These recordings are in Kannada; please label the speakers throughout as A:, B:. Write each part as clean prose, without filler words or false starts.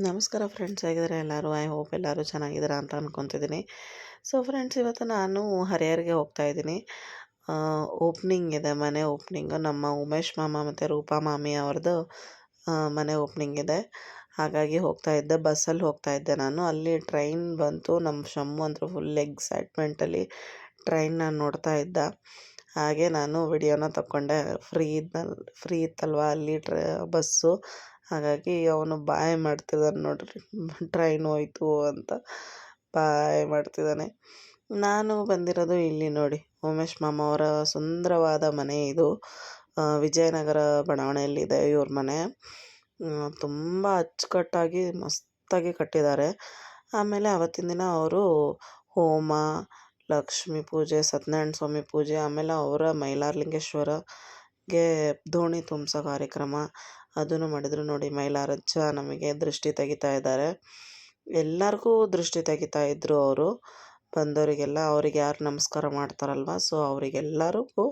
A: ನಮಸ್ಕಾರ ಫ್ರೆಂಡ್ಸ್, ಹೇಗಿದ್ದಾರೆ ಎಲ್ಲರೂ? ಐ ಹೋಪ್ ಎಲ್ಲರೂ ಚೆನ್ನಾಗಿದ್ದೀರಾ ಅಂತ ಅನ್ಕೊತಿದ್ದೀನಿ. ಸೊ ಫ್ರೆಂಡ್ಸ್, ಇವತ್ತು ನಾನು ಹರಿಹರ್ಗೆ ಹೋಗ್ತಾ ಇದ್ದೀನಿ. ಓಪ್ನಿಂಗ್ ಇದೆ, ಮನೆ ಓಪ್ನಿಂಗು. ನಮ್ಮ ಉಮೇಶ್ ಮಾಮ ಮತ್ತು ರೂಪಾ ಮಾಮಿ ಅವ್ರದ್ದು ಮನೆ ಓಪ್ನಿಂಗ್ ಇದೆ. ಹಾಗಾಗಿ ಹೋಗ್ತಾ ಇದ್ದೆ, ಬಸ್ಸಲ್ಲಿ ಹೋಗ್ತಾ ಇದ್ದೆ ನಾನು. ಅಲ್ಲಿ ಟ್ರೈನ್ ಬಂತು. ನಮ್ಮ ಶಮ್ಮು ಅಂತೂ ಫುಲ್ ಎಕ್ಸೈಟ್ಮೆಂಟಲ್ಲಿ ಟ್ರೈನ್ನ ನೋಡ್ತಾ ಇದ್ದ. ಹಾಗೆ ನಾನು ವಿಡಿಯೋನ ತಗೊಂಡೆ. ಫ್ರೀ ಇತ್ತಲ್ವ ಅಲ್ಲಿ ಬಸ್ಸು. ಹಾಗಾಗಿ ಅವನು ಬಾಯ್ ಮಾಡ್ತಿದ್ದಾನೆ ನೋಡ್ರಿ, ಟ್ರೈನ್ ಹೋಯ್ತು ಅಂತ ಬಾಯ್ ಮಾಡ್ತಿದ್ದಾನೆ. ನಾನು ಬಂದಿರೋದು ಇಲ್ಲಿ ನೋಡಿ, ಉಮೇಶ್ ಮಾಮ ಅವರ ಸುಂದರವಾದ ಮನೆ ಇದು. ವಿಜಯನಗರ ಬಡಾವಣೆಯಲ್ಲಿದೆ ಇವ್ರ ಮನೆ. ತುಂಬ ಅಚ್ಚುಕಟ್ಟಾಗಿ ಮಸ್ತಾಗಿ ಕಟ್ಟಿದ್ದಾರೆ. ಆಮೇಲೆ ಅವತ್ತಿನ ದಿನ ಅವರು ಹೋಮ, ಲಕ್ಷ್ಮೀ ಪೂಜೆ, ಸತ್ಯನಾರಾಯಣ ಸ್ವಾಮಿ ಪೂಜೆ, ಆಮೇಲೆ ಅವರ ಮೈಲಾರಲಿಂಗೇಶ್ವರಗೆ ದೋಣಿ ತುಂಬಿಸೋ ಕಾರ್ಯಕ್ರಮ ಅದನ್ನು ಮಾಡಿದರು ನೋಡಿ. ಮೈಲಾರಜ್ಜ ನಮಗೆ ದೃಷ್ಟಿ ತೆಗಿತಾ ಇದ್ದಾರೆ. ಎಲ್ಲರಿಗೂ ದೃಷ್ಟಿ ತೆಗಿತಾ ಇದ್ದರು ಅವರು. ಬಂದವರಿಗೆಲ್ಲ, ಅವ್ರಿಗೆ ಯಾರು ನಮಸ್ಕಾರ ಮಾಡ್ತಾರಲ್ವ, ಸೊ ಅವರಿಗೆಲ್ಲರಿಗೂ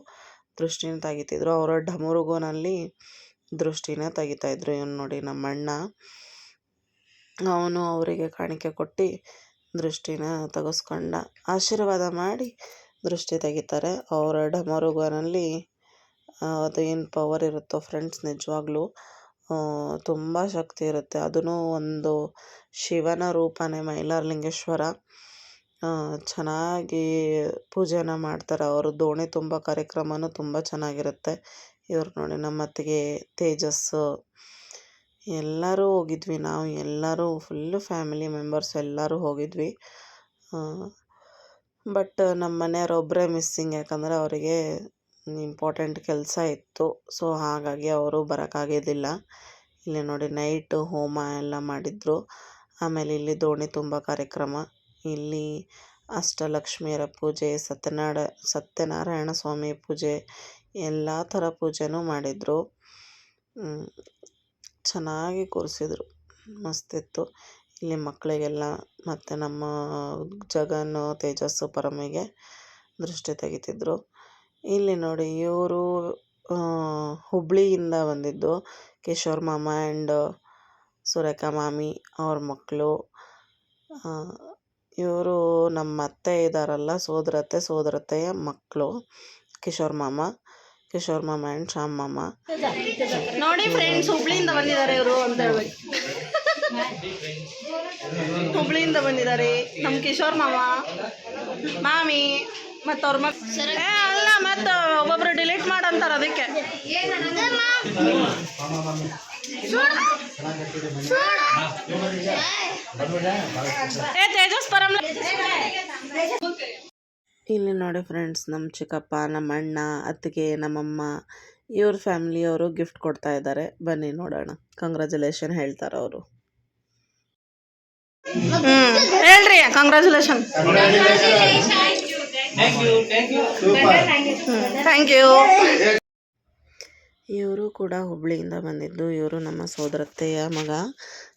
A: ದೃಷ್ಟಿನ ತೆಗಿತಿದ್ರು. ಅವರ ಡಮರುಗೋನಲ್ಲಿ ದೃಷ್ಟಿನ ತೆಗಿತಾಯಿದ್ರು. ಇವನು ನೋಡಿ ನಮ್ಮ ಅಣ್ಣ, ಅವನು ಅವರಿಗೆ ಕಾಣಿಕೆ ಕೊಟ್ಟು ದೃಷ್ಟಿನ ತೆಗೆಸ್ಕೊಂಡ, ಆಶೀರ್ವಾದ ಮಾಡಿ ದೃಷ್ಟಿ ತೆಗಿತಾರೆ. ಅವರ ಡಮರುಗೋನಲ್ಲಿ ಅದು ಏನು ಪವರ್ ಇರುತ್ತೋ ಫ್ರೆಂಡ್ಸ್, ನಿಜವಾಗ್ಲೂ ತುಂಬ ಶಕ್ತಿ ಇರುತ್ತೆ. ಅದೂ ಒಂದು ಶಿವನ ರೂಪನೇ, ಮೈಲಾರಲಿಂಗೇಶ್ವರ. ಚೆನ್ನಾಗಿ ಪೂಜೆನ ಮಾಡ್ತಾರೆ ಅವರು. ದೋಣಿ ತುಂಬ ಕಾರ್ಯಕ್ರಮವೂ ತುಂಬ ಚೆನ್ನಾಗಿರುತ್ತೆ. ಇವ್ರು ನೋಡಿ ನಮ್ಮ ಅತ್ತಿಗೆ ತೇಜಸ್ಸು, ಎಲ್ಲರೂ ಹೋಗಿದ್ವಿ. ನಾವು ಎಲ್ಲರೂ ಫುಲ್ಲು ಫ್ಯಾಮಿಲಿ ಮೆಂಬರ್ಸ್ ಎಲ್ಲರೂ ಹೋಗಿದ್ವಿ. ಬಟ್ ನಮ್ಮ ಮನೆಯವ್ರು ಒಬ್ಬರೇ ಮಿಸ್ಸಿಂಗ್, ಯಾಕಂದರೆ ಅವರಿಗೆ ಇಂಪಾರ್ಟೆಂಟ್ ಕೆಲಸ ಇತ್ತು. ಸೊ ಹಾಗಾಗಿ ಅವರು ಬರೋಕ್ಕಾಗಿದ್ದಿಲ್ಲ. ಇಲ್ಲಿ ನೋಡಿ ನೈಟು ಹೋಮ ಎಲ್ಲ ಮಾಡಿದರು. ಆಮೇಲೆ ಇಲ್ಲಿ ದೋಣಿ ತುಂಬ ಕಾರ್ಯಕ್ರಮ, ಇಲ್ಲಿ ಅಷ್ಟಲಕ್ಷ್ಮಿಯರ ಪೂಜೆ, ಸತ್ಯನಾರಾಯಣ ಸ್ವಾಮಿ ಪೂಜೆ, ಎಲ್ಲ ಥರ ಪೂಜೆನೂ ಮಾಡಿದರು. ಚೆನ್ನಾಗಿ ಕೂರಿಸಿದ್ರು, ಮಸ್ತಿತ್ತು. ಇಲ್ಲಿ ಮಕ್ಕಳಿಗೆಲ್ಲ ಮತ್ತು ನಮ್ಮ ಜಗನ್, ತೇಜಸ್ಸು, ಪರಮಿಗೆ ದೃಷ್ಟಿ ತೆಗಿತಿದ್ರು. ಇಲ್ಲಿ ನೋಡಿ ಇವರು ಹುಬ್ಳಿಯಿಂದ ಬಂದಿದ್ದು, ಕಿಶೋರ್ ಮಾಮ ಆ್ಯಂಡ್ ಸುರೇಖಾ ಮಾಮಿ ಅವ್ರ ಮಕ್ಕಳು. ಇವರು ನಮ್ಮ ಅತ್ತೆ ಇದ್ದಾರಲ್ಲ, ಸೋದರತ್ತೆಯ ಮಕ್ಕಳು ಕಿಶೋರ್ ಮಾಮ ಆ್ಯಂಡ್ ಶ್ಯಾಮ್ ಮಾಮ. ನೋಡಿ ಫ್ರೆಂಡ್ಸ್, ಹುಬ್ಳಿಯಿಂದ ಬಂದಿದ್ದಾರೆ ಇವರು ಅಂತ ಹೇಳ್ಬೇಕು. ಹುಬ್ಳಿಯಿಂದ ಬಂದಿದ್ದಾರೆ ನಮ್ಮ ಕಿಶೋರ್ ಮಾಮ, ಮಾಮಿ ಮತ್ತು ಅವ್ರ ಅಲ್ಲ, ಮತ್ತು ಒಬ್ಬೊಬ್ರು ಡಿಲೀಟ್ ಮಾಡಂತಾರ ಅದಕ್ಕೆ. ತೇಜಸ್ ಪರಂ. ಇಲ್ಲಿ ನೋಡಿ ಫ್ರೆಂಡ್ಸ್, ನಮ್ಮ ಚಿಕ್ಕಪ್ಪ, ನಮ್ಮ ಅಣ್ಣ, ಅತ್ತಿಗೆ, ನಮ್ಮಮ್ಮ, ಇವ್ರ ಫ್ಯಾಮಿಲಿಯವರು ಗಿಫ್ಟ್ ಕೊಡ್ತಾ ಇದ್ದಾರೆ. ಬನ್ನಿ ನೋಡೋಣ. ಕಂಗ್ರ್ಯಾಚುಲೇಷನ್ ಹೇಳ್ತಾರೆ ಅವರು. ಹೇಳ್ರಿ ಕಂಗ್ರ್ಯಾಚುಲೇಷನ್. Thank you. ಇವರು ಕೂಡ ಹುಬ್ಳಿಯಿಂದ ಬಂದಿದ್ದು. ಇವರು ನಮ್ಮ ಸೋದರತ್ತೆಯ ಮಗ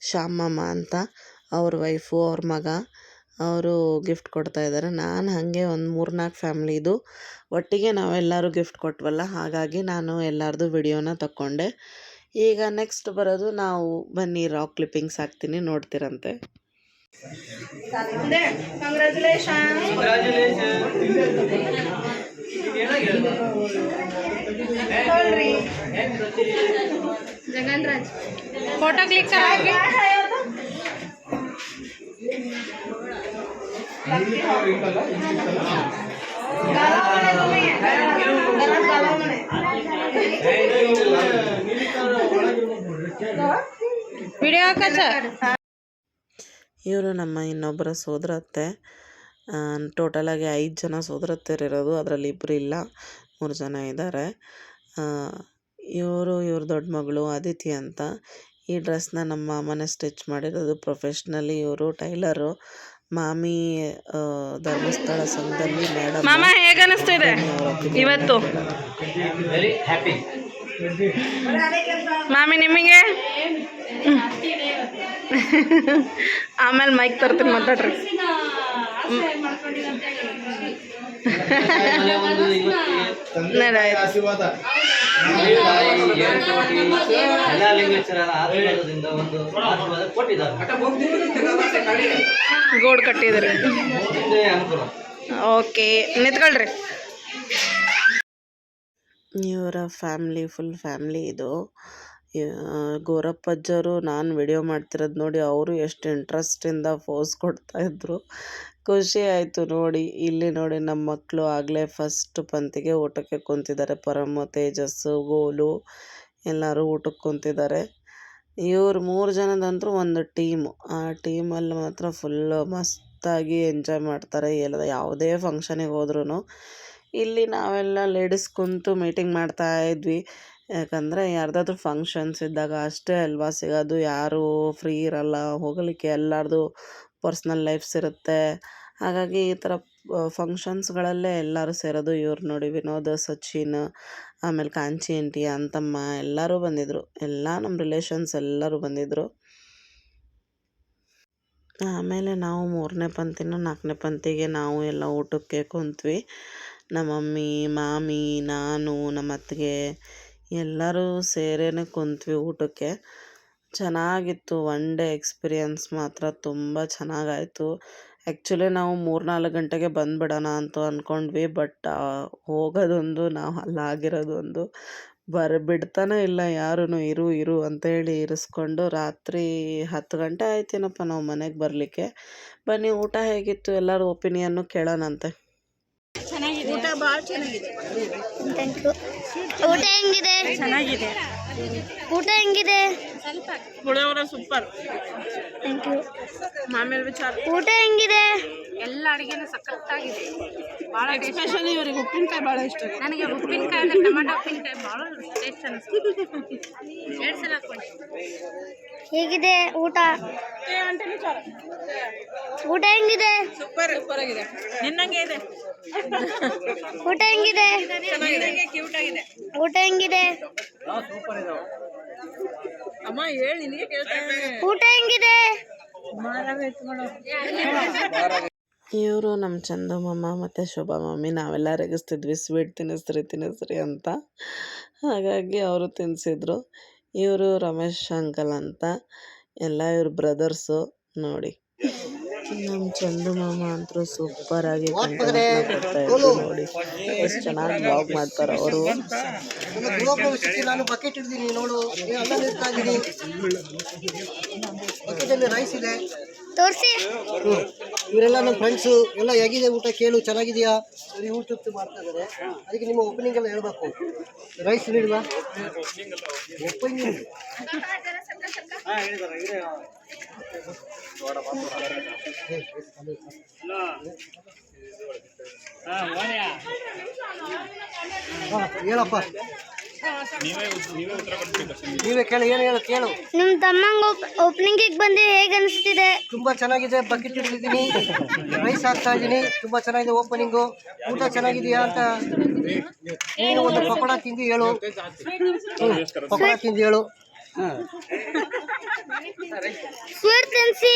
A: ಶ್ಯಾಮ್ ಮಾಮ ಅಂತ, ಅವ್ರ ವೈಫು, ಅವ್ರ ಮಗ. ಅವರು ಗಿಫ್ಟ್ ಕೊಡ್ತಾ ಇದ್ದಾರೆ. ನಾನು ಹಾಗೆ ಒಂದು 3-4 ಫ್ಯಾಮ್ಲಿದು ಒಟ್ಟಿಗೆ ನಾವೆಲ್ಲರೂ ಗಿಫ್ಟ್ ಕೊಟ್ವಲ್ಲ, ಹಾಗಾಗಿ ನಾನು ಎಲ್ಲರದು ವಿಡಿಯೋನ ತಗೊಂಡೆ. ಈಗ ನೆಕ್ಸ್ಟ್ ಬರೋದು ನಾವು. ಬನ್ನಿ, ರಾಕ್ ಕ್ಲಿಪ್ಪಿಂಗ್ಸ್ ಹಾಕ್ತೀನಿ, ನೋಡ್ತೀರಂತೆ. Congratulation. Jagan Raj photo click ಆಗಿ ವಿಡಿಯೋ ಹಾಕಚ್ಚ. ಇವರು ನಮ್ಮ ಇನ್ನೊಬ್ಬರ ಸೋದರತ್ತೆ. ಟೋಟಲಾಗಿ 5 ಜನ ಸೋದರತ್ತೆಯರಿರೋದು, ಅದರಲ್ಲಿ 2 ಇಲ್ಲ, 3 ಜನ ಇದ್ದಾರೆ. ಇವ್ರ ದೊಡ್ಡ ಮಗಳು ಅದಿತಿ ಅಂತ. ಈ ಡ್ರೆಸ್ನ ನಮ್ಮ ಮಾಮನೇ ಸ್ಟಿಚ್ ಮಾಡಿರೋದು ಪ್ರೊಫೆಷ್ನಲಿ. ಇವರು ಟೈಲರು. ಮಾಮಿ ಧರ್ಮಸ್ಥಳ ಸಂಘದಲ್ಲಿ ಮೇಡಮ್. ಮಾಮ ಹೇಗೆ ಅನಿಸ್ತಿದೆ ಇವತ್ತು? Very happy. ಮಾಮಿ ನಿಮಗೆ? ಆಮೇಲೆ ಮೈಕ್ ತರ್ತೀನಿ, ಮಾತಾಡ್ರಿ. ಆಶೀರ್ವಾದ
B: ಎಲ್ಲ ಲಿಂಗೇಶ್ವರ ಆಶೀರ್ವಾದದಿಂದ ಒಂದು ಆಶೀರ್ವಾದ ಕೊಟ್ಟಿದ್ದಾರೆ.
A: ಗೋಡ್ ಕಟ್ಟಿದ್ರಿ.
B: ಮುಂದೆ ಅನುಕೂಲ.
A: ಓಕೆ, ನಿಂತ್ಕೊಳ್ರಿ. ಇವರ ಫ್ಯಾಮ್ಲಿ ಫುಲ್ ಫ್ಯಾಮ್ಲಿ ಇದು. ಗೋರಪ್ಪಜ್ಜರು ನಾನು ವಿಡಿಯೋ ಮಾಡ್ತಿರೋದು ನೋಡಿ ಅವರು ಎಷ್ಟು ಇಂಟ್ರೆಸ್ಟಿಂದ ಪೋಸ್ ಕೊಡ್ತಾಯಿದ್ರು. ಖುಷಿ ಆಯಿತು ನೋಡಿ. ಇಲ್ಲಿ ನೋಡಿ ನಮ್ಮ ಮಕ್ಕಳು ಆಗಲೇ ಫಸ್ಟ್ ಪಂಕ್ತಿಗೆ ಊಟಕ್ಕೆ ಕುಂತಿದ್ದಾರೆ. ಪರಮ, ತೇಜಸ್ಸು, ಗೋಲು ಎಲ್ಲರೂ ಊಟಕ್ಕೆ ಕುಂತಿದ್ದಾರೆ. ಇವ್ರು 3 ಜನದಂತೂ ಒಂದು ಟೀಮು. ಆ ಟೀಮಲ್ಲಿ ಮಾತ್ರ ಫುಲ್ಲು ಮಸ್ತಾಗಿ ಎಂಜಾಯ್ ಮಾಡ್ತಾರೆ ಯಾವುದೇ ಫಂಕ್ಷನಿಗೆ ಹೋದ್ರೂ. ಇಲ್ಲಿ ನಾವೆಲ್ಲ ಲೇಡೀಸ್ ಕುಂತು ಮೀಟಿಂಗ್ ಮಾಡ್ತಾ ಇದ್ವಿ. ಯಾಕಂದರೆ ಯಾರ್ದಾದ್ರೂ ಫಂಕ್ಷನ್ಸ್ ಇದ್ದಾಗ ಅಷ್ಟೇ ಅಲ್ವಾ ಸಿಗೋದು. ಯಾರೂ ಫ್ರೀ ಇರಲ್ಲ ಹೋಗಲಿಕ್ಕೆ, ಎಲ್ಲರದು ಪರ್ಸ್ನಲ್ ಲೈಫ್ಸ್ ಇರುತ್ತೆ. ಹಾಗಾಗಿ ಈ ಥರ ಫಂಕ್ಷನ್ಸ್ಗಳಲ್ಲೇ ಎಲ್ಲರೂ ಸೇರೋದು. ಇವ್ರು ನೋಡಿ ವಿನೋದ್, ಸಚಿನ್, ಆಮೇಲೆ ಕಾಂಚಿ ಆಂಟಿ, ಅಂತಮ್ಮ ಎಲ್ಲರೂ ಬಂದಿದ್ದರು. ಎಲ್ಲ ನಮ್ಮ ರಿಲೇಷನ್ಸ್ ಎಲ್ಲರೂ ಬಂದಿದ್ದರು. ಆಮೇಲೆ ನಾವು 3ನೇ ಪಂಕ್ತಿನೋ 4ನೇ ಪಂಕ್ತಿಗೆ ನಾವು ಎಲ್ಲ ಊಟಕ್ಕೆ ಕುಂತ್ವಿ. ನಮ್ಮ ಮಮ್ಮಿ, ಮಾಮಿ, ನಾನು, ನಮ್ಮ ಅತ್ತಿಗೆ ಎಲ್ಲರೂ ಸೇರೇ ಕುಂತ್ವಿ ಊಟಕ್ಕೆ. ಚೆನ್ನಾಗಿತ್ತು. 1 ಡೇ ಎಕ್ಸ್ಪೀರಿಯನ್ಸ್ ಮಾತ್ರ ತುಂಬ ಚೆನ್ನಾಗಾಯಿತು. ಆ್ಯಕ್ಚುಲಿ ನಾವು 3-4 ಗಂಟೆಗೆ ಬಂದುಬಿಡೋಣ ಅಂತ ಅಂದ್ಕೊಂಡ್ವಿ. ಬಟ್ ಹೋಗೋದೊಂದು, ನಾವು ಅಲ್ಲಾಗಿರೋದೊಂದು. ಬಿಡ್ತಾನೆ ಇಲ್ಲ ಯಾರೂ. ಇರು ಅಂತೇಳಿ ಇರಿಸ್ಕೊಂಡು ರಾತ್ರಿ 10 ಗಂಟೆ ಆಯ್ತೇನಪ್ಪ ನಾವು ಮನೆಗೆ ಬರಲಿಕ್ಕೆ. ಬನ್ನಿ, ಊಟ ಹೇಗಿತ್ತು ಎಲ್ಲರ ಒಪಿನಿಯನ್ನು ಕೇಳೋಣಂತೆ.
C: ಊಟ ಭಾಳ ಚೆನ್ನಾಗಿದೆ.
D: ಊಟ ಹೆಂಗಿದೆ?
C: ಚೆನ್ನಾಗಿದೆ.
D: ಊಟ ಹೆಂಗಿದೆ?
C: ಪುಳಿಯೋಗರೆ ಸೂಪರ್.
D: Thank you.
C: ಆಮೇಲೆ ವಿಚಾರ
D: ಊಟ ಹೆಂಗಿದೆ?
E: ಎಲ್ಲ ಅಡುಗೆನೂ ಸಖತ್ತಾಗಿದೆ. ಭಾಳ
C: ಎಸ್ಪೆಷಲಿ ಇವ್ರಿಗೆ ಉಪ್ಪಿನಕಾಯಿ ಭಾಳ ಇಷ್ಟ.
E: ನನಗೆ ಉಪ್ಪಿನಕಾಯಿ ಅಂದರೆ ಟೊಮೆಟೊ ಉಪ್ಪಿನಕಾಯಿ ಭಾಳ ಟೇಸ್ಟ್ ಅನಿಸ್ತು. 2 ಸಲ ಹಾಕ್ಕೊಂಡು.
D: ಹೇಗಿದೆ ಊಟ? ಊಟ ಹೆಂಗಿದೆ?
C: ಸೂಪರ್ ಆಗಿದೆ. ನಿನ್ನಂಗೆ ಇದೆ.
D: ಊಟ ಹೆಂಗಿದೆ?
C: ನಿನ್ನಂಗೆ ಕ್ಯೂಟ್ ಆಗಿದೆ.
D: ಊಟ ಹೆಂಗಿದೆ?
C: ಅಮ್ಮ ಹೇಳಿ, ನಿನಗೆ ಕೇಳ್ತಾ ಇದ್ದೀನಿ.
D: ಊಟ ಹೆಂಗಿದೆ?
A: ಇವರು ನಮ್ಮ ಚಂದು ಮಾಮ ಮತ್ತು ಶೋಭಾ ಮಮ್ಮಿ ನಾವೆಲ್ಲ ರೇಗಿಸ್ತಿದ್ವಿ ಸ್ವೀಟ್ ತಿನ್ನಿಸ್ರಿ ಅಂತ. ಹಾಗಾಗಿ ಅವರು ತಿನ್ನಿಸಿದ್ರು. ಇವರು ರಮೇಶ್ ಅಂಕಲ್ ಅಂತ, ಎಲ್ಲ ಇವ್ರ ಬ್ರದರ್ಸು. ನೋಡಿ ನಮ್ಮ ಚಂದು ಮಾಮ ಅಂತೂ ಸೂಪರಾಗಿ ಕೊಡ್ತಾಯಿದ್ರು. ನೋಡಿ ಎಷ್ಟು ಚೆನ್ನಾಗಿ ಬ್ಲಾಗ್ ಮಾಡ್ತಾರೆ ಅವರು.
F: ನಾನು ಬಕೆಟ್ ಹಿಡ್ದೀನಿ ನೋಡು, ಅನ್ನ ಇರ್ತಾ ಇದ್ದೀನಿ. ಬಕೆಟಲ್ಲಿ ರೈಸ್ ಇದೆ.
D: ತೋರಿಸಿ.
F: ಇವರೆಲ್ಲ ನಮ್ಮ ಫ್ರೆಂಡ್ಸು ಎಲ್ಲ ಹೇಗಿದೆ ಊಟ ಕೇಳು, ಚೆನ್ನಾಗಿದೆಯಾ? ಯೂಟ್ಯೂಬ್ ಮಾಡ್ತಾ ಇದ್ದಾರೆ. ಅದಕ್ಕೆ ನಿಮ್ಮ ಓಪನಿಂಗ್ ಎಲ್ಲ ಹೇಳ್ಬೇಕು. ರೈಸ್ ನೀಡುವ ಓಪನಿಂಗ್ ಹೇಳಪ್ಪ, ನೀವೇ ಕೇಳಿ. ಏನು ಕೇಳು.
D: ನಿಮ್ಮ ತಮ್ಮಂಗ ಓಪನಿಂಗಿಗೆ ಬಂದು ಹೇಗೆ ಅನಿಸ್ತಿದೆ?
F: ತುಂಬಾ ಚೆನ್ನಾಗಿದೆ. ಬಕೆಟ್ ಹಿಡಿದಿದ್ದೀನಿ, ರೈಸ್ ಹಾಕ್ತಾ ಇದ್ದೀನಿ. ತುಂಬಾ ಚೆನ್ನಾಗಿದೆ ಓಪನಿಂಗು. ಊಟ ಚೆನ್ನಾಗಿದೆಯಾ ಅಂತ ನೀನು ಒಂದು ಪಕೋಡ ತಿಂದು ಹೇಳು. ಪಕೋಡ ತಿಂದು ಹೇಳು.
D: ಸ್ವೀಟ್ ತಿನ್ನಿಸಿ.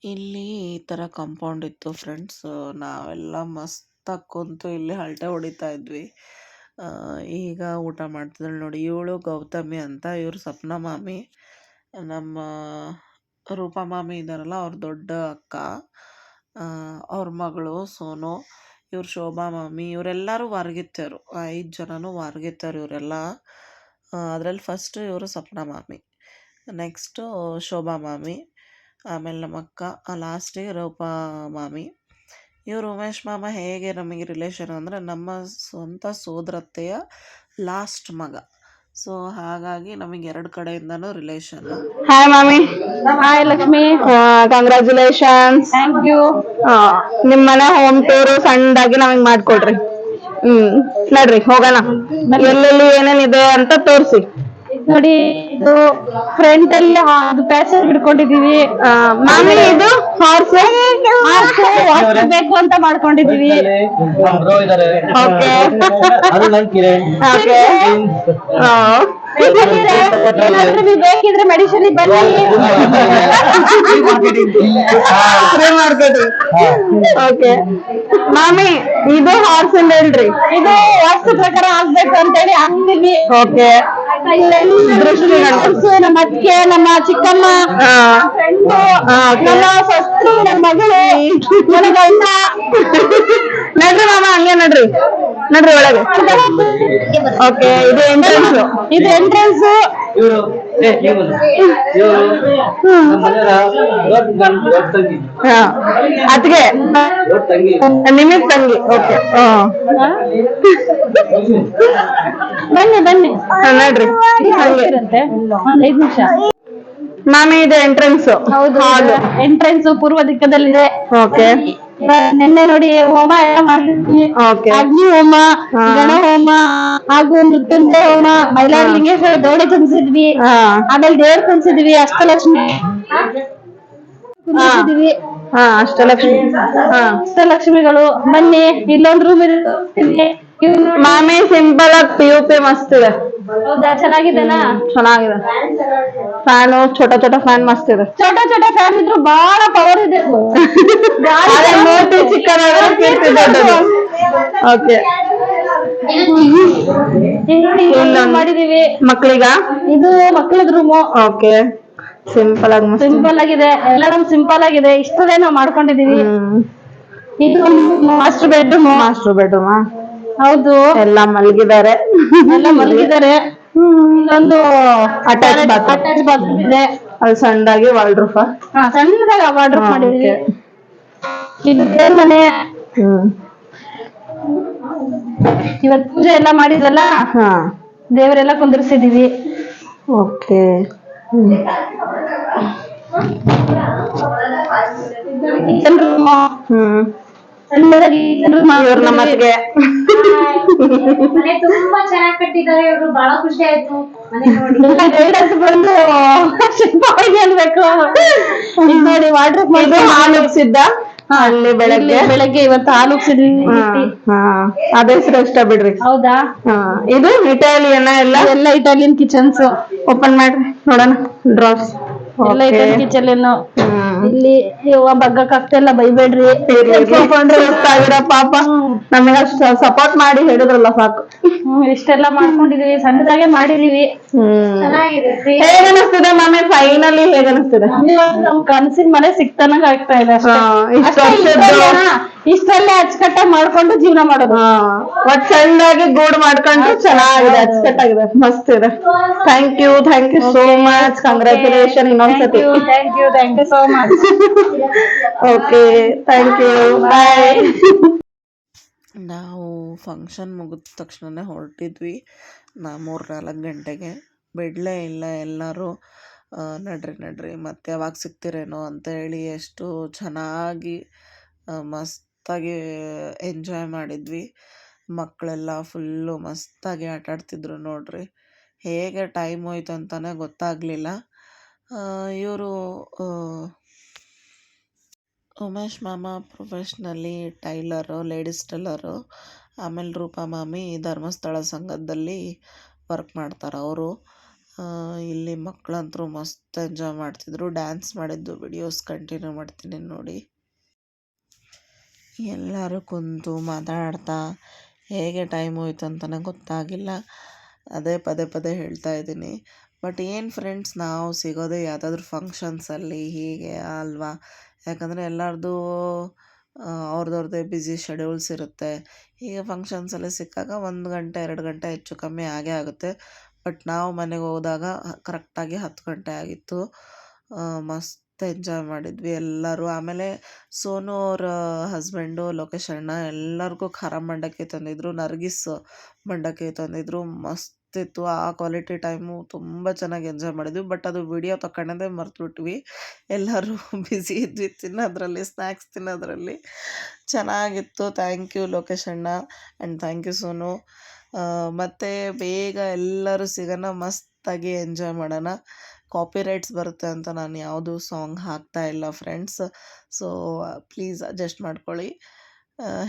A: ಇಲ್ಲಿ ಈ ಥರ ಕಾಂಪೌಂಡ್ ಇತ್ತು ಫ್ರೆಂಡ್ಸ್. ನಾವೆಲ್ಲ ಮಸ್ತಾಗಿ ಕುಂತು ಇಲ್ಲಿ ಹರಟೆ ಹೊಡಿತಾ ಇದ್ವಿ. ಈಗ ಊಟ ಮಾಡ್ತಿದ್ದಾಳೆ ನೋಡಿ. ಇವಳು ಗೌತಮಿ ಅಂತ, ಇವರು ಸಪ್ನ ಮಾಮಿ. ನಮ್ಮ ರೂಪಾ ಮಾಮಿ ಇದ್ದಾರಲ್ಲ ಅವ್ರ ದೊಡ್ಡ ಅಕ್ಕ, ಅವ್ರ ಮಗಳು ಸೋನು. ಇವ್ರು ಶೋಭಾ ಮಾಮಿ. ಇವರೆಲ್ಲರೂ ವಾರ್ಗಿತ್ತರು. 5 ಜನನೂ ವಾರ್ಗಿತ್ತರು ಇವರೆಲ್ಲ. ಅದರಲ್ಲಿ ಫಸ್ಟು ಇವರು ಸಪ್ನ ಮಾಮಿ, ನೆಕ್ಸ್ಟು ಶೋಭಾ ಮಾಮಿ, ಆಮೇಲೆ ನಮ್ಮ ಅಕ್ಕ, ಲಾಸ್ಟಿಗೆ ರೂಪಾ ಮಾಮಿ. ಇವರು ಉಮೇಶ್ ಮಾಮ ಹೇಗೆ ನಮಗೆ ರಿಲೇಷನ್ ಅಂದರೆ ನಮ್ಮ ಸ್ವಂತ ಸೋದರತ್ತೆಯ ಲಾಸ್ಟ್ ಮಗ. ಸೊ ಹಾಗಾಗಿ ನಮಗೆ 2 ಕಡೆಯಿಂದನೂ ರಿಲೇಷನ್.
G: ಹಾಯ್ ಮಾಮಿ. Hi Lakshmi. Congratulations. Thank you. ನಿಮ್ಮ ಮನೆ ಹೋಮ್ ಟೂರು ಸಣ್ಣದಾಗಿ ನಮಗೆ ಮಾಡ್ಕೊಡ್ರಿ. ನಡ್ರಿ ಹೋಗೋಣ. ಎಲ್ಲೆಲ್ಲಿ ಏನೇನಿದೆ ಅಂತ ತೋರಿಸಿ. ನೋಡಿ ಇದು ಫ್ರಂಟ್ ಅಲ್ಲಿ ಅದು ಪ್ಯಾಚರ್ ಹಿಡ್ಕೊಂಡಿದೀವಿ. ಮಾಮಿ ಇದು ಹಾರ್ಸ್ ಬೇಕು ಅಂತ ಮಾಡ್ಕೊಂಡಿದೀವಿ.
B: ಬ್ರೋ ಇದಾರೆ,
G: ಓಕೆ
B: ಅದು ನನ್ ಕಿರಣ್.
G: ಓಕೆ ಏನಾದ್ರೂ ನೀವು ಬೇಕಿದ್ರೆ ಮೆಡಿಸಿನ್ ಬನ್ನಿ. Free marketing. ಓಕೆ ಮಾಮಿ ಇದು ಹಾರ್ಸ್ ಇಂದ ಹೇಳ್ರಿ. ಇದು ವಾಸ್ತು ಪ್ರಕಾರ ಆಗ್ಬೇಕು ಅಂತ ಹೇಳಿ ಹಾಕ್ತೀವಿ. ಓಕೆ ನಮ್ಮ ಅತ್ತಿಗೆ, ನಮ್ಮ ಚಿಕ್ಕಮ್ಮ, ನಮ್ಮ ಸಸ್ತು, ನಮ್ಮ ಮಗಳು, ನನ್ನ ಗಂಡ. ನಡ್ರಿ ಮಾಮ ಹಂಗೆ ನಡ್ರಿ ಒಳಗೆ. ಓಕೆ ಇದು ಎಂಟ್ರೆನ್ಸ್. ಇದು ಎಂಟ್ರೆನ್ಸ್.
B: ಇವರು ನಮ್ಮ ಮನೆಯವರ ದೊಡ್ಡ ತಂಗಿ,
G: ಅದ್ಗೆ
B: ದೊಡ್ಡ ತಂಗಿ.
G: ನಿಮಗ್ ತಂಗಿ. ಓಕೆ ಬನ್ನಿ ನಡ್ರಿ ಹಂಗೆ ಇರುತ್ತೆ. ಒಂದ್ 5 ನಿಮಿಷ. ಮಾಮಿ ಇದು ಎಂಟ್ರೆನ್ಸ್. ಹೌದು ಎಂಟ್ರೆನ್ಸ್ ಪೂರ್ವ ದಿಕ್ಕದಲ್ಲಿದೆ. ಓಕೆ ನಿನ್ನೆ ನೋಡಿ ಹೋಮ ಎಲ್ಲ ಮಾಡಿದ್ವಿ. ಅಗ್ನಿ ಹೋಮ, ಗಣ ಹೋಮ ಹಾಗೂ ಮೃತ್ಯುಂಜಯ ಹೋಮ, ಮೈಲಾರಲಿಂಗೇಶ್ವರ ದೌಡೆ ತುಂಬಿಸಿದ್ವಿ. ಆಮೇಲೆ ದೇವ್ರ ಕುಣಿಸಿದ್ವಿ, ಅಷ್ಟಲಕ್ಷ್ಮಿ ಕುಣಿಸಿದ್ವಿ. ಅಷ್ಟಲಕ್ಷ್ಮಿಗಳು ಬನ್ನಿ. ಇಲ್ಲೊಂದ್ ರೂಮ್ ಇರುತ್ತೆ. ಮಾಮಿ ಸಿಂಪಲ್ ಆಗಿ POP ಮಸ್ತ್ ಇದೆ. ಹೌದಾ ಚೆನ್ನಾಗಿದೆನಾ? ಚೆನ್ನಾಗಿದೆ. ಫ್ಯಾನು ಛೋಟ ಫ್ಯಾನ್ ಮಸ್ತ್ ಇದೆ. ಛೋಟ ಫ್ಯಾನ್ ಇದ್ರು ಬಹಳ ಪವರ್ ಇದೆ. ಮೂರ್ತಿ ಚಿಕ್ಕದಾದ್ರೆ ಓಕೆ ಮಾಡಿದೀವಿ ಮಕ್ಳಿಗ. ಇದು ಮಕ್ಳದ್ ರೂಮು. ಓಕೆ ಸಿಂಪಲ್ ಆಗಿದೆ. ಎಲ್ಲ ನಮ್ ಸಿಂಪಲ್ ಆಗಿದೆ. ಇಷ್ಟದೇ ನಾವು ಮಾಡ್ಕೊಂಡಿದೀವಿ. ಇದು ಮಾಸ್ಟರ್ ಬೆಡ್ರೂಮ್. ಹೌದು ಎಲ್ಲ ಮಲಗಿದ್ದಾರೆ. ಇಲ್ಲೊಂದು ಅಟ್ಯಾಚ್ ಬಾತ್ರೂಮ್ ಇದೆ. ಅಲ್ಲಿ ಸಣ್ಣದಾಗಿ ವಾರ್ಡ್ರೋಬ್. ಸಣ್ಣದಾಗ ವಾರ್ಡ್ರೋಬ್ ಮಾಡಿದೀವಿ. ಇದು ಮನೆ. ಇವತ್ತು ಪೂಜೆ ಎಲ್ಲ ಮಾಡಿದ್ರಲ್ಲ, ದೇವರೆಲ್ಲ ಕುಂದಿರ್ಸಿದೀವಿ. Okay kitchen room. ನಮ್ಮತ್ತಿಗೆ
E: ತುಂಬಾ ಚೆನ್ನಾಗಿ ಕಟ್ಟಿದ್ದಾರೆ ಇವರು. ಬಹಳ ಖುಷಿ ಆಯ್ತು
G: ಬಂದು ಅನ್ಬೇಕು. ನೋಡಿ ವಾರ್ಡ್ರೋಬ್ ಮಾಡಿ ಹಾಲು ಉಗ್ಸಿದ್ದ. ಅಲ್ಲಿ ಬೆಳಗ್ಗೆ ಇವತ್ತು ಹಾಲು ಉಗ್ಸಿದ್ವಿ. ಅದ ಹೆಸರು ಅಷ್ಟ ಬಿಡ್ರಿ. ಹೌದಾ? ಇದು ಇಟಾಲಿಯನ್. ಎಲ್ಲ ಇಟಾಲಿಯನ್ ಕಿಚನ್ಸ್. ಓಪನ್ ಮಾಡ್ರಿ ನೋಡೋಣ. ಡ್ರಾಪ್ಸ್ ಎಲ್ಲ ಇಟಾಲಿಯನ್ ಕಿಚನ್. ಇಲ್ಲಿ ಬಗ್ಗಕ್ ಆಗ್ತೆಲ್ಲ ಬೈಬೇಡ್ರಿ. ಪಾಪ ನಮಗೆ ಅಷ್ಟು ಸಪೋರ್ಟ್ ಮಾಡಿ ಹೇಳಿದ್ರಲ್ಲ ಸಾಕು. ಇಷ್ಟೆಲ್ಲ ಮಾಡ್ಕೊಂಡಿದೀವಿ. ಸಣ್ಣದಾಗೆ ಮಾಡಿದೀವಿ. ಹೇಗನಿಸ್ತಿದೆ ಮಾಮಿ? ಫೈನಲಿ ಹೇಗನಿಸ್ತಿದೆ? ನಮ್ ಕನಸಿನ ಮನೆ ಸಿಕ್ತನಂಗ ಆಗ್ತಾ ಇದೆ. ಇಷ್ಟಲ್ಲೇ ಅಚ್ಚುಕಟ್ಟಾಗಿ ಮಾಡ್ಕೊಂಡು ಜೀವನ ಮಾಡೋದು. ಒಟ್ ಸಣ್ಣದಾಗಿ ಗೂಡ್ ಮಾಡ್ಕೊಂಡು ಚೆನ್ನಾಗಿದೆ, ಅಚ್ಚುಕಟ್ಟಾಗಿದೆ, ಮಸ್ತ್ ಇದೆ. Thank you so much. Congratulation ಇನ್ನೊಂದ್ಸತಿ. Thank you so much. Okay thank you, bye.
A: ನಾವು ಫಂಕ್ಷನ್ ಮುಗಿದ ತಕ್ಷಣನೇ ಹೊರಟಿದ್ವಿ. 3-4 ಗಂಟೆಗೆ ಬಿಡಲೇ ಇಲ್ಲ ಎಲ್ಲರೂ. ನಡ್ರಿ ಮತ್ತೆ ಯಾವಾಗ ಸಿಗ್ತಿರೇನೋ ಅಂತ ಹೇಳಿ ಎಷ್ಟು ಚೆನ್ನಾಗಿ ಮಸ್ತಾಗಿ ಎಂಜಾಯ್ ಮಾಡಿದ್ವಿ. ಮಕ್ಕಳೆಲ್ಲ ಫುಲ್ಲು ಮಸ್ತಾಗಿ ಆಟಾಡ್ತಿದ್ರು ನೋಡ್ರಿ. ಹೇಗೆ ಟೈಮ್ ಹೋಯ್ತು ಅಂತಲೇ ಗೊತ್ತಾಗಲಿಲ್ಲ. ಇವರು ಉಮೇಶ್ ಮಾಮ ಪ್ರೊಫೆಷ್ನಲಿ ಟೈಲರು, ಲೇಡೀಸ್ ಟೈಲರು. ಆಮೇಲೆ ರೂಪಾ ಮಾಮಿ ಧರ್ಮಸ್ಥಳ ಸಂಘದಲ್ಲಿ ವರ್ಕ್ ಮಾಡ್ತಾರೆ ಅವರು. ಇಲ್ಲಿ ಮಕ್ಕಳಂತರೂ ಮಸ್ತ್ ಎಂಜಾಯ್ ಮಾಡ್ತಿದ್ರು. ಡ್ಯಾನ್ಸ್ ಮಾಡಿದ್ದು ವಿಡಿಯೋಸ್ ಕಂಟಿನ್ಯೂ ಮಾಡ್ತೀನಿ ನೋಡಿ. ಎಲ್ಲರೂ ಕುಂತು ಮಾತಾಡ್ತಾ ಹೇಗೆ ಟೈಮ್ ಹೋಯ್ತು ಅಂತಲೇ ಗೊತ್ತಾಗಿಲ್ಲ. ಅದೇ ಪದೇ ಹೇಳ್ತಾ ಇದ್ದೀನಿ. ಬಟ್ ಏನು ಫ್ರೆಂಡ್ಸ್, ನಾವು ಸಿಗೋದೇ ಯಾವುದಾದ್ರೂ ಫಂಕ್ಷನ್ಸಲ್ಲಿ ಹೀಗೆ ಅಲ್ವಾ. ಯಾಕಂದರೆ ಎಲ್ಲರದ್ದು ಅವ್ರದ್ದೇ ಬ್ಯುಸಿ ಶೆಡ್ಯೂಲ್ಸ್ ಇರುತ್ತೆ. ಹೀಗೆ ಫಂಕ್ಷನ್ಸಲ್ಲಿ ಸಿಕ್ಕಾಗ 1 ಗಂಟೆ 2 ಗಂಟೆ ಹೆಚ್ಚು ಕಮ್ಮಿ ಆಗೇ ಆಗುತ್ತೆ. ಬಟ್ ನಾವು ಮನೆಗೆ ಹೋದಾಗ ಕರೆಕ್ಟಾಗಿ 10 ಗಂಟೆ ಆಗಿತ್ತು. ಮಸ್ತ್ ಎಂಜಾಯ್ ಮಾಡಿದ್ವಿ ಎಲ್ಲರೂ. ಆಮೇಲೆ ಸೋನು ಅವ್ರ ಹಸ್ಬೆಂಡು ಲೋಕೇಶ್ ಅಣ್ಣ ಎಲ್ಲರಿಗೂ ಖಾರ ಮಂಡಕ್ಕಿ ತಂದಿದ್ರು, ನರ್ಗಿಸ್ ಮಂಡಕ್ಕಿ ತಂದಿದ್ರು. ಮಸ್ತಿತ್ತು. ಆ ಕ್ವಾಲಿಟಿ ಟೈಮು ತುಂಬ ಚೆನ್ನಾಗಿ ಎಂಜಾಯ್ ಮಾಡಿದ್ವಿ. ಬಟ್ ಅದು ವಿಡಿಯೋ ತಗೊಂಡೇ ಮರ್ತುಬಿಟ್ವಿ. ಎಲ್ಲರೂ ಬ್ಯುಸಿ ಇದ್ವಿ ತಿನ್ನೋದ್ರಲ್ಲಿ, ಸ್ನ್ಯಾಕ್ಸ್ ತಿನ್ನೋದ್ರಲ್ಲಿ. ಚೆನ್ನಾಗಿತ್ತು. ಥ್ಯಾಂಕ್ ಯು ಲೋಕೇಶ್ ಅಣ್ಣ ಆ್ಯಂಡ್ ಥ್ಯಾಂಕ್ ಯು ಸೋನು. ಮತ್ತು ಬೇಗ ಎಲ್ಲರೂ ಸಿಗೋಣ. ಮಸ್ತ್ ಮಸ್ತಾಗಿ ಎಂಜಾಯ್ ಮಾಡೋಣ. ಕಾಪಿರೈಟ್ಸ್ ಬರುತ್ತೆ ಅಂತ ನಾನು ಯಾವುದೂ ಸಾಂಗ್ ಹಾಕ್ತಾ ಇಲ್ಲ ಫ್ರೆಂಡ್ಸ್. ಸೊ ಪ್ಲೀಸ್ ಅಡ್ಜಸ್ಟ್ ಮಾಡ್ಕೊಳ್ಳಿ.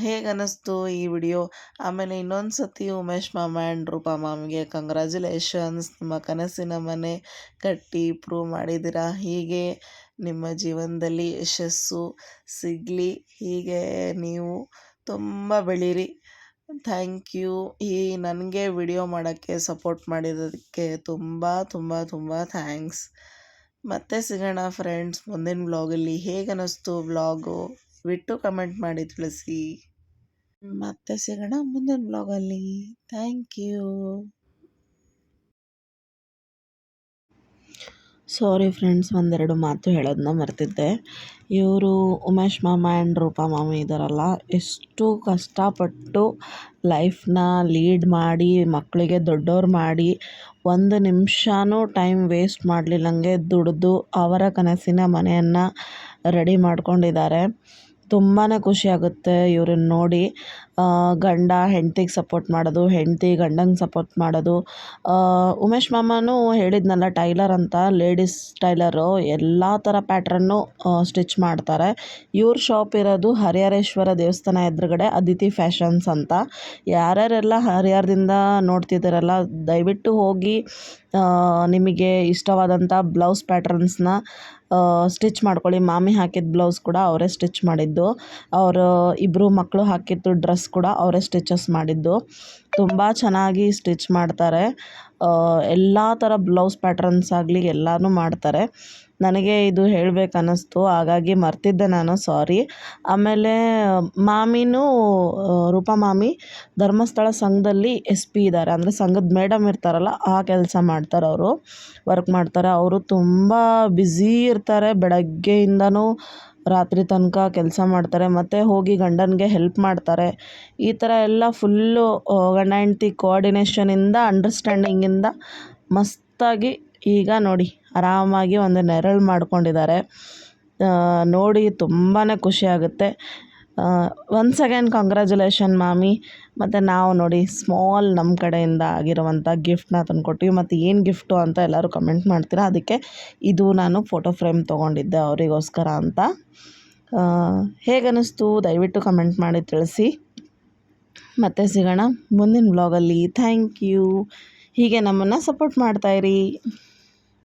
A: ಹೇಗೆ ಅನ್ನಿಸ್ತು ಈ ವಿಡಿಯೋ? ಆಮೇಲೆ ಇನ್ನೊಂದು ಸತಿ ಉಮೇಶ್ ಮಾಮ ಆ್ಯಂಡ್ ರೂಪಾ ಮಾಮಿಗೆ ಕಂಗ್ರ್ಯಾಚುಲೇಷನ್ಸ್. ನಿಮ್ಮ ಕನಸಿನ ಮನೆ ಕಟ್ಟಿ ಪ್ರೂವ್ ಮಾಡಿದ್ದೀರಾ. ಹೀಗೆ ನಿಮ್ಮ ಜೀವನದಲ್ಲಿ ಯಶಸ್ಸು ಸಿಗಲಿ, ಹೀಗೆ ನೀವು ತುಂಬ ಬೆಳೀರಿ. Thank you. ಈ ನನಗೆ ವಿಡಿಯೋ ಮಾಡೋಕ್ಕೆ ಸಪೋರ್ಟ್ ಮಾಡಿದ್ದಕ್ಕೆ ತುಂಬ ತುಂಬ ತುಂಬ ಥ್ಯಾಂಕ್ಸ್. ಮತ್ತೆ ಸಿಗೋಣ ಫ್ರೆಂಡ್ಸ್ ಮುಂದಿನ ವ್ಲಾಗಲ್ಲಿ. ಹೇಗೆ ಅನ್ನಿಸ್ತು ವ್ಲಾಗು ಬಿಟ್ಟು ಕಮೆಂಟ್ ಮಾಡಿ ತಿಳಿಸಿ. ಮತ್ತೆ ಸಿಗೋಣ ಮುಂದಿನ ವ್ಲಾಗಲ್ಲಿ. Thank you. ಸಾರಿ ಫ್ರೆಂಡ್ಸ್, ಒಂದೆರಡು ಮಾತು ಹೇಳೋದನ್ನ ಮರ್ತಿದ್ದೆ. ಇವರು ಉಮೇಶ್ ಮಾಮ ಆ್ಯಂಡ್ ರೂಪಾ ಮಾಮಿ ಇದ್ದಾರಲ್ಲ, ಎಷ್ಟು ಕಷ್ಟಪಟ್ಟು ಲೈಫ್ನ ಲೀಡ್ ಮಾಡಿ ಮಕ್ಕಳಿಗೆ ದೊಡ್ಡವ್ರು ಮಾಡಿ ಒಂದು ನಿಮಿಷನೂ ಟೈಮ್ ವೇಸ್ಟ್ ಮಾಡಲಿಲ್ಲಂಗೆ ದುಡಿದು ಅವರ ಕನಸಿನ ಮನೆಯನ್ನು ರೆಡಿ ಮಾಡ್ಕೊಂಡಿದ್ದಾರೆ. ತುಂಬಾ ಖುಷಿಯಾಗುತ್ತೆ ಇವ್ರನ್ನ ನೋಡಿ. ಗಂಡ ಹೆಂಡ್ತಿಗೆ ಸಪೋರ್ಟ್ ಮಾಡೋದು, ಹೆಂಡ್ತಿ ಗಂಡಂಗೆ ಸಪೋರ್ಟ್ ಮಾಡೋದು. ಉಮೇಶ್ ಮಾಮನೂ ಹೇಳಿದ್ನಲ್ಲ ಟೈಲರ್ ಅಂತ, ಲೇಡೀಸ್ ಟೈಲರು, ಎಲ್ಲ ಥರ ಪ್ಯಾಟ್ರನ್ನು ಸ್ಟಿಚ್ ಮಾಡ್ತಾರೆ. ಇವ್ರ ಶಾಪ್ ಇರೋದು ಹರಿಹರೇಶ್ವರ ದೇವಸ್ಥಾನ ಎದುರುಗಡೆ ಅದಿತಿ ಫ್ಯಾಷನ್ಸ್ ಅಂತ. ಯಾರ್ಯಾರೆಲ್ಲ ಹರಿಹರದಿಂದ ನೋಡ್ತಿದ್ದೀರಲ್ಲ, ದಯವಿಟ್ಟು ಹೋಗಿ ನಿಮಗೆ ಇಷ್ಟವಾದಂಥ ಬ್ಲೌಸ್ ಪ್ಯಾಟ್ರನ್ಸ್ನ ಸ್ಟಿಚ್ ಮಾಡ್ಕೊಳ್ಳಿ. ಮಾಮಿ ಹಾಕಿದ ಬ್ಲೌಸ್ ಕೂಡ ಅವರೇ ಸ್ಟಿಚ್ ಮಾಡಿದ್ದು. ಅವರು ಇಬ್ಬರು ಮಕ್ಕಳು ಹಾಕಿದ್ದು ಡ್ರೆಸ್ ಕೂಡ ಅವರೇ ಸ್ಟಿಚಸ್ ಮಾಡಿದ್ದು. ತುಂಬ ಚೆನ್ನಾಗಿ ಸ್ಟಿಚ್ ಮಾಡ್ತಾರೆ. ಎಲ್ಲ ಥರ ಬ್ಲೌಸ್ ಪ್ಯಾಟ್ರನ್ಸ್ ಆಗಲಿ ಎಲ್ಲನೂ ಮಾಡ್ತಾರೆ. ನನಗೆ ಇದು ಹೇಳಬೇಕು ಅನ್ನಿಸ್ತು, ಹಾಗಾಗಿ ಮರ್ತಿದ್ದೆ ನಾನು, ಸಾರಿ. ಆಮೇಲೆ ಮಾಮಿನೂ ರೂಪಾ ಮಾಮಿ ಧರ್ಮಸ್ಥಳ ಸಂಘದಲ್ಲಿ SP ಇದ್ದಾರೆ. ಅಂದರೆ ಸಂಘದ ಮೇಡಮ್ ಇರ್ತಾರಲ್ಲ, ಆ ಕೆಲಸ ಮಾಡ್ತಾರೆ ಅವರು, ವರ್ಕ್ ಮಾಡ್ತಾರೆ. ಅವರು ತುಂಬ ಬ್ಯುಸಿ ಇರ್ತಾರೆ. ಬೆಳಗ್ಗೆಯಿಂದನೂ ರಾತ್ರಿ ತನಕ ಕೆಲಸ ಮಾಡ್ತಾರೆ. ಮತ್ತು ಹೋಗಿ ಗಂಡನಿಗೆ ಹೆಲ್ಪ್ ಮಾಡ್ತಾರೆ. ಈ ಥರ ಎಲ್ಲ ಫುಲ್ಲು ಗಂಡ ಹೆಂಡ್ತಿ ಕೋಆರ್ಡಿನೇಷನಿಂದ, ಅಂಡರ್ಸ್ಟ್ಯಾಂಡಿಂಗಿಂದ ಮಸ್ತಾಗಿ ಈಗ ನೋಡಿ ಆರಾಮಾಗಿ ಒಂದು ನೆರಳು ಮಾಡ್ಕೊಂಡಿದ್ದಾರೆ. ನೋಡಿ ತುಂಬಾ ಖುಷಿಯಾಗುತ್ತೆ. ಒನ್ಸ್ ಅಗೇನ್ ಕಂಗ್ರ್ಯಾಚುಲೇಷನ್ ಮಾಮಿ. ಮತ್ತು ನಾವು ನೋಡಿ ಸ್ಮಾಲ್ ನಮ್ಮ ಕಡೆಯಿಂದ ಆಗಿರುವಂಥ ಗಿಫ್ಟ್ನ ತಂದುಕೊಟ್ಟಿವಿ. ಮತ್ತು ಏನು ಗಿಫ್ಟು ಅಂತ ಎಲ್ಲರೂ ಕಮೆಂಟ್ ಮಾಡ್ತೀರಾ, ಅದಕ್ಕೆ ಇದು ನಾನು ಫೋಟೋ ಫ್ರೇಮ್ ತೊಗೊಂಡಿದ್ದೆ ಅವರಿಗೋಸ್ಕರ ಅಂತ. ಹೇಗನ್ನಿಸ್ತು ದಯವಿಟ್ಟು ಕಮೆಂಟ್ ಮಾಡಿ ತಿಳಿಸಿ. ಮತ್ತೆ ಸಿಗೋಣ ಮುಂದಿನ ವ್ಲಾಗಲ್ಲಿ. Thank you. ಹೀಗೆ ನಮ್ಮನ್ನು ಸಪೋರ್ಟ್ ಮಾಡ್ತಾಯಿರಿ.